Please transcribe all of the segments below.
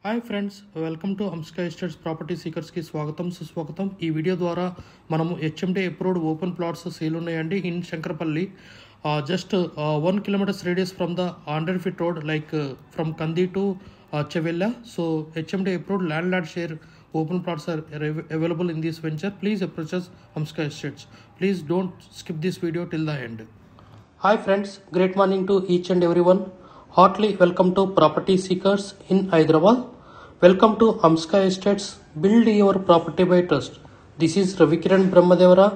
Hi friends, welcome to Amska estates property సీకర్స్కి స్వాగతం సుస్వాగతం. ఈ వీడియో ద్వారా మనము HMD approved open plots sale ఉన్నాయండి in Shankarpally. Just 1 kilometers radius from the 100 feet road, like from Kandi to Chevella. So HMD approved landlord share open plots are available in this venture. Please approach us Amska Estates. Please don't skip this video till the end. Hi friends, great morning to each and everyone. Heartily welcome to Property Seekers in Hyderabad. Welcome to Amska Estates. Build your property by trust. This is Ravikiran Brahmadevara.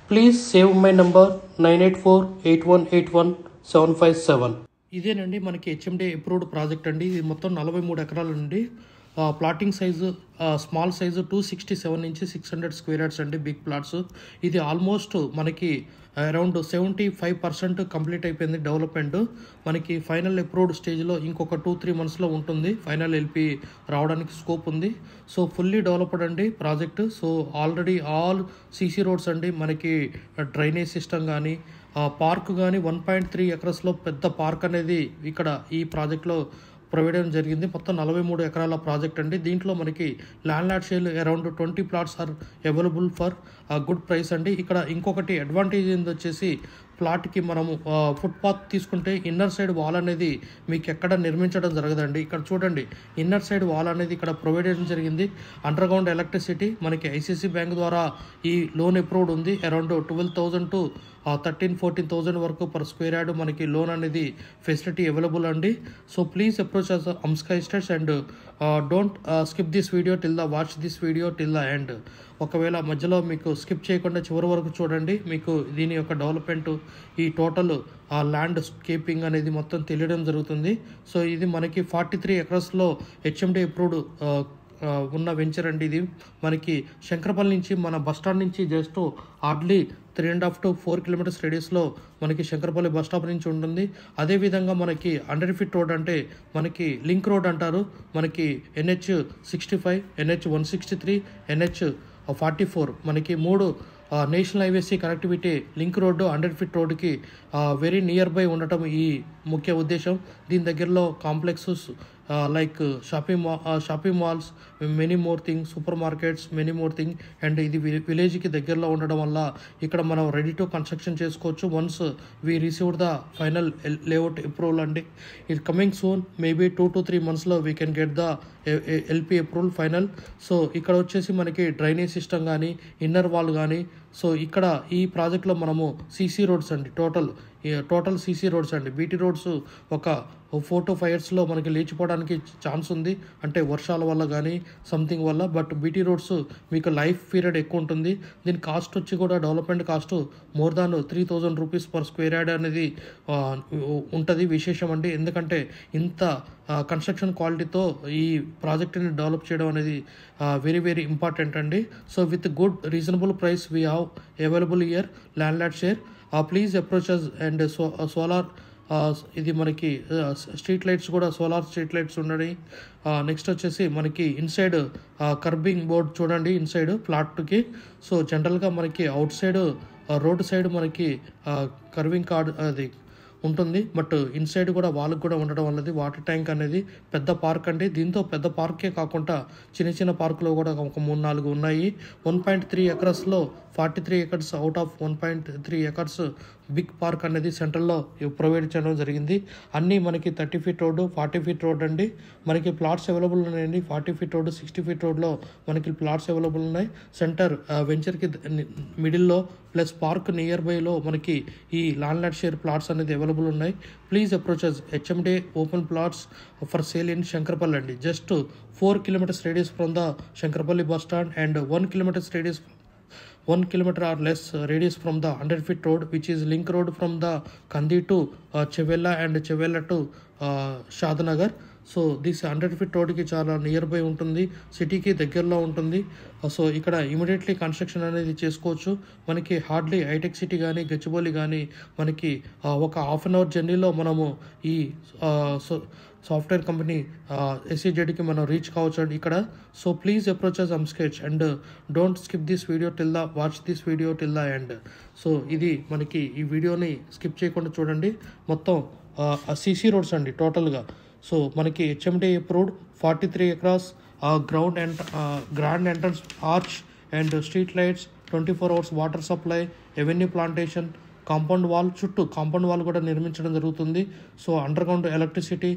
Please save my number 9848181757. ఇదేనండి మనకి HMD approved project అండి. ఇది మొత్తం 43 ఎకరాల నుండి plotting size small size 267 నుంచి 600 square yards అండి, big plots. ఇది ఆల్మోస్ట్ మనకి అరౌండ్ 75% కంప్లీట్ అయిపోయింది డెవలప్మెంట్. మనకి ఫైనల్ అప్రూవ్డ్ స్టేజ్లో ఇంకొక 2-3 monthsలో ఉంటుంది. ఫైనల్ ఎల్పి రావడానికి స్కోప్ ఉంది. సో ఫుల్లీ డెవలప్డ్ అండి project. So already all CC roads అండి, మనకి డ్రైనేజ్ సిస్టమ్ కానీ పార్క్ కానీ 1.3 acresలో పెద్ద పార్క్ అనేది ఇక్కడ ఈ ప్రాజెక్ట్లో ప్రొవైడ్ చేయడం జరిగింది. మొత్తం 43 ఎకరాల ప్రాజెక్ట్ అండి. దీంట్లో మనకి land share around 20 plots are available for good price అండి. ఇక్కడ ఇంకొకటి అడ్వాంటేజ్ ఏంది వచ్చేసి, ప్లాట్కి మనము ఫుట్పాత్ తీసుకుంటే ఇన్నర్ సైడ్ వాల్ అనేది మీకు ఎక్కడ నిర్మించడం జరగదండి. ఇక్కడ చూడండి, ఇన్నర్ సైడ్ వాల్ అనేది ఇక్కడ ప్రొవైడ్ చేయడం జరిగింది. అండర్ గ్రౌండ్ ఎలక్ట్రిసిటీ మనకి ఐసిఐసి బ్యాంక్ ద్వారా ఈ లోన్ అప్రూవ్డ్ ఉంది. అరౌండ్ 12,000 to 13-14,000 వరకు పర్ స్క్వేర్ యార్డ్ మనకి లోన్ అనేది ఫెసిలిటీ అవైలబుల్ అండి. So please approach us Amska estates and don't skip this video till the watch this video till the end. ఒకవేళ మధ్యలో మీకు స్కిప్ చేయకుండా చివరి వరకు చూడండి, మీకు దీని యొక్క డెవలప్మెంట్, ఈ టోటల్ ల్యాండ్ స్కేపింగ్ అనేది మొత్తం తెలియడం జరుగుతుంది. సో ఇది మనకి 43 acresలో హెచ్ఎండి అప్రూవ్డ్ ఉన్న వెంచర్ అండి. ఇది మనకి శంకరపల్లి నుంచి మన బస్టాండ్ నుంచి జస్ట్ హార్డ్లీ 3.5 to 4 kilometers రేడియస్లో మనకి శంకరపల్లి బస్ స్టాప్ నుంచి ఉంటుంది. అదేవిధంగా మనకి 100 feet రోడ్ అంటే మనకి లింక్ రోడ్ అంటారు. మనకి NH65, NH163, NH44 మనకి 3 నేషనల్ హైవేసి కనెక్టివిటీ లింక్ రోడ్డు 100 feet రోడ్డుకి వెరీ నియర్ బై ఉండటం ఈ ముఖ్య ఉద్దేశం. దీని దగ్గరలో complexes like shopping malls, many more thing, super markets, many more thing. And ఇది విలేజ్కి దగ్గరలో ఉండడం వల్ల ఇక్కడ మనం రెడీ టు కన్స్ట్రక్షన్ చేసుకోవచ్చు once we received the final layout approval అండి. ఇది కమింగ్ సూన్, మేబీ 2 to 3 monthsలో we can get the LP approval final. So ఇక్కడ వచ్చేసి మనకి డ్రైనేజ్ సిస్టమ్ కానీ ఇన్నర్ వాల్ కానీ, సో ఇక్కడ ఈ ప్రాజెక్ట్లో మనము సీసీ రోడ్స్ అండి, టోటల్ సీసీ రోడ్స్ అండి. బీటీ రోడ్స్ ఒక 4 to 5 yearsలో మనకి లేచిపోవడానికి ఛాన్స్ ఉంది, అంటే వర్షాల వల్ల కానీ సంథింగ్ వల్ల. బట్ బీటీ రోడ్స్ మీకు లైఫ్ పీరియడ్ ఎక్కువ ఉంటుంది. దీని కాస్ట్ వచ్చి కూడా development cost more than 3,000 rupees per square yard అనేది ఉంటుంది. విశేషం అండి, ఎందుకంటే ఇంత కన్స్ట్రక్షన్ క్వాలిటీతో ఈ ప్రాజెక్ట్ని డెవలప్ చేయడం అనేది వెరీ వెరీ ఇంపార్టెంట్ అండి. So with good reasonable price we have available here land share. Please approach us. And solar ఇది మనకి స్ట్రీట్ లైట్స్ కూడా సోలార్ స్ట్రీట్ లైట్స్ ఉన్నాయి. నెక్స్ట్ వచ్చేసి మనకి ఇన్సైడ్ కర్బింగ్ బోర్డ్ చూడండి ఇన్సైడ్ ప్లాట్కి. సో జనరల్గా మనకి అవుట్ సైడ్ రోడ్ సైడ్ మనకి కర్వింగ్ కార్డ్ అది ఉంటుంది, బట్ ఇన్సైడ్ కూడా వాళ్ళకి కూడా ఉండడం వల్లది. వాటర్ ట్యాంక్ అనేది పెద్ద పార్క్ అండి. దీంతో పెద్ద పార్కే కాకుండా చిన్న చిన్న పార్కులో కూడా ఒక 3-4 ఉన్నాయి. 1.3 acresలో 43 acres out of 1.3 acres big park అనేది సెంట్రల్లో ప్రొవైడ్ చేయడం జరిగింది. అన్నీ మనకి 30 feet రోడ్డు, 40 feet రోడ్ అండి. మనకి ప్లాట్స్ అవైలబుల్ ఉన్నాయండి. 40 feet రోడ్డు, 60 feet రోడ్లో మనకి ప్లాట్స్ అవైలబుల్ ఉన్నాయి. సెంటర్ వెంచర్కి మిడిల్లో ప్లస్ పార్క్ నియర్ బైలో మనకి ఈ ల్యాండ్ షేర్ ప్లాట్స్ అనేది అవైలబుల్ ఉన్నాయి. Please approach us. HMD open plots for sale in Shankarpally అండి. Just 4 kilometers radius from the Shankarpally bus stand and 1 kilometer or less radius from the 100 feet road, which is link road from the Kandi to Chevella and Chevella to Shadnagar. So this 100 feet రోడ్కి చాలా near by ఉంటుంది, సిటీకి దగ్గరలో ఉంటుంది. So ఇక్కడ immediately construction అనేది చేసుకోవచ్చు. మనకి హార్డ్లీ హైటెక్ సిటీ కానీ గచ్చిబౌలి కానీ మనకి ఒక 1/2 hour జర్నీలో మనము ఈ సాఫ్ట్వేర్ కంపెనీ SEZకి మనం రీచ్ కావచ్చు అండి ఇక్కడ. So please approach us Amska and don't skip this video till the watch this video till the end. So ఇది మనకి ఈ వీడియోని స్కిప్ చేయకుండా చూడండి. మొత్తం సీసీ రోడ్స్ అండి టోటల్గా. సో మనకి HMD approved 43 acres ground and grand entrance arch and street lights, 24 hours water supply, avenue plantation, compound wall, చుట్టూ కాంపౌండ్ వాల్ కూడా నిర్మించడం జరుగుతుంది. So under ground electricity,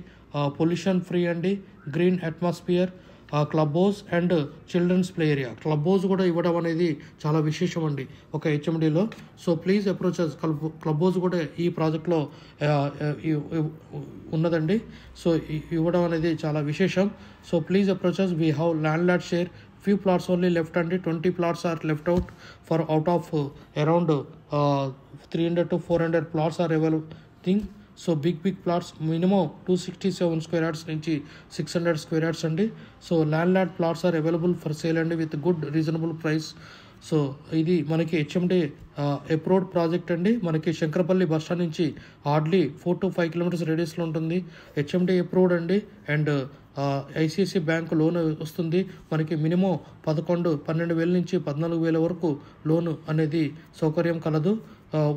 pollution free అండి, green atmosphere, club house and children's play area. Club house కూడా ఇవ్వడం అనేది చాలా విశేషం అండి ఒక హెచ్ఎండిలో. So please approach us. Club house కూడా ఈ ప్రాజెక్ట్లో ఉన్నదండి. సో ఇవ్వడం అనేది చాలా విశేషం. So please approach us. We have land lot share, few plots only left అండి. 20 plots are left out for out of around 300 to 400 plots are available thing. So big plots minimum 267 square yards నుంచి 600 square yards అండి. So land lot plots are available for sale అండి with good reasonable price. So ఇది మనకి HMD approved project అండి. మనకి Shankarpally bus stand నుంచి hardly 4 to 5 kilometers రేడియస్లో ఉంటుంది. హెచ్ఎండి అప్రూవ్డ్ అండి. అండ్ ఐసిఐసి బ్యాంక్ లోన్ వస్తుంది మనకి. మినిమం 12,000 నుంచి 14,000 వరకు లోన్ అనేది సౌకర్యం కలదు.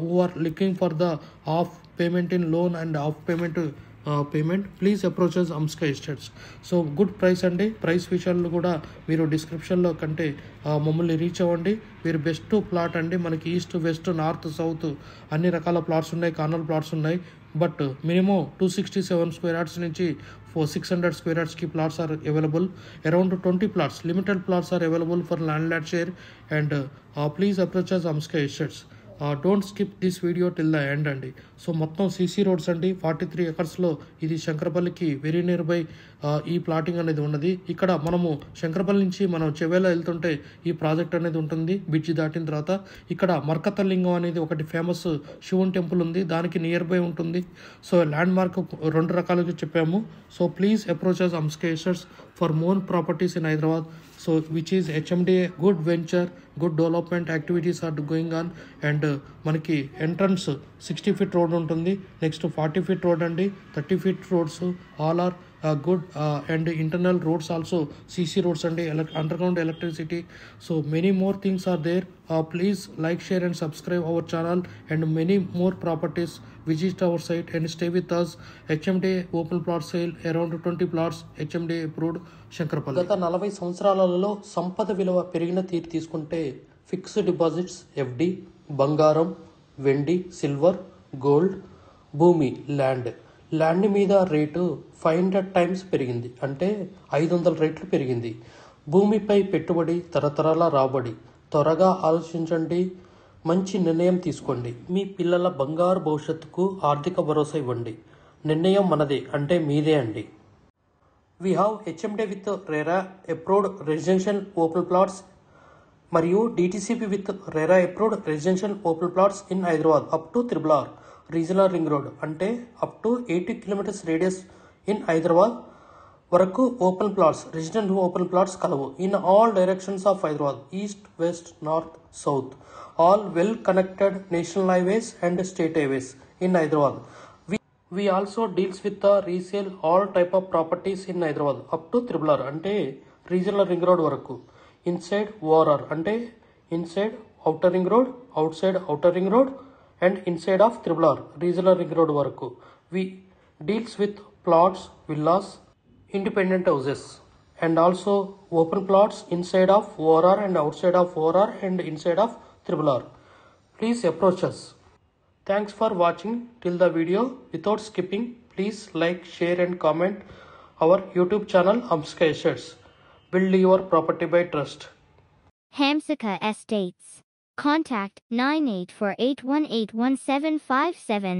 Who are looking for the half payment in loan and half payment please approaches Amska estates. So good price అండి. ప్రైస్ విషయాల్లో కూడా మీరు డిస్క్రిప్షన్లో కంటే మమ్మల్ని రీచ్ అవ్వండి. మీరు బెస్ట్ ప్లాట్ అండి. మనకి ఈస్ట్, వెస్ట్, నార్త్, సౌత్ అన్ని రకాల ప్లాట్స్ ఉన్నాయి, కార్నర్ ప్లాట్స్ ఉన్నాయి. బట్ మినిమం 267 square yards నుంచి 600 square yardsకి plots are available. Around 20 plots, limited plots are available for land lot share. And please approaches Amska estates. Don't skip this video till the end అండి. So మొత్తం CC roads అండి. 43 acresలో ఇది శంకరపల్లికి very near by ఈ plotting అనేది ఉన్నది. ఇక్కడ మనము శంకరపల్లి నుంచి మనం చెవేల వెళ్తుంటే ఈ ప్రాజెక్ట్ అనేది ఉంటుంది. బ్రిడ్జి దాటిన తర్వాత ఇక్కడ మర్కతలింగం అనేది ఒకటి ఫేమస్ శివుని టెంపుల్ ఉంది, దానికి నియర్ బై ఉంటుంది. సో ల్యాండ్ మార్క్ 2 రకాలుగా చెప్పాము. So please approaches Amska estates for more properties in Hyderabad. So which is HMDA good venture, good development activities are going on. And మనకి ఎంట్రన్స్ 60 feet రోడ్ ఉంటుంది. Next 40 feet road అండి, 30 feet roads all are good. And internal roads also CC roads అండి, underground electricity. So many more things are there. Please like, share and subscribe our channel and many more properties. Visit our site and stay with us. HMD open plot sale around 20 plots, HMD approved Shankarpally. గత 40 సంవత్సరాలలో సంపద విలువ పెరిగిన తీరు తీసుకుంటే fixed deposits, FD, బంగారం, వెండి, silver, gold, భూమి, ల్యాండ్ మీద రేటు 500 times పెరిగింది, అంటే 500 రెట్లు పెరిగింది. భూమిపై పెట్టుబడి, తరతరాల రాబడి. త్వరగా ఆలోచించండి, మంచి నిర్ణయం తీసుకోండి. మీ పిల్లల బంగారు భవిష్యత్తుకు ఆర్థిక భరోసా ఇవ్వండి. నిర్ణయం మనదే, అంటే మీదే అండి. We have HMD with RERA approved residential open plots మరియు DTCP with RERA approved residential open plots in Hyderabad up to RRR regional ring road, అంటే up to 80 kilometers radius in Hyderabad వరకు open plots, residential open plots కలవు. In all directions of Hyderabad, east, west, north, south, all well connected national highways and state highways in Hyderabad. We also deals with the resale all type of properties in Hyderabad up to RRR, అంటే regional ring road వరకు. Inside ORR, అంటే inside outer ring road, outside outer ring road and inside of RRR regional ring road వరకు. We deals with plots, villas, independent houses and also open plots inside of ORR and outside of ORR and inside of RRR. Please approach us. Thanks for watching till the video. Without skipping, please like, share and comment our YouTube channel Hamsika Estates. Build your property by trust. Hamsika Estates. Contact 9848181757.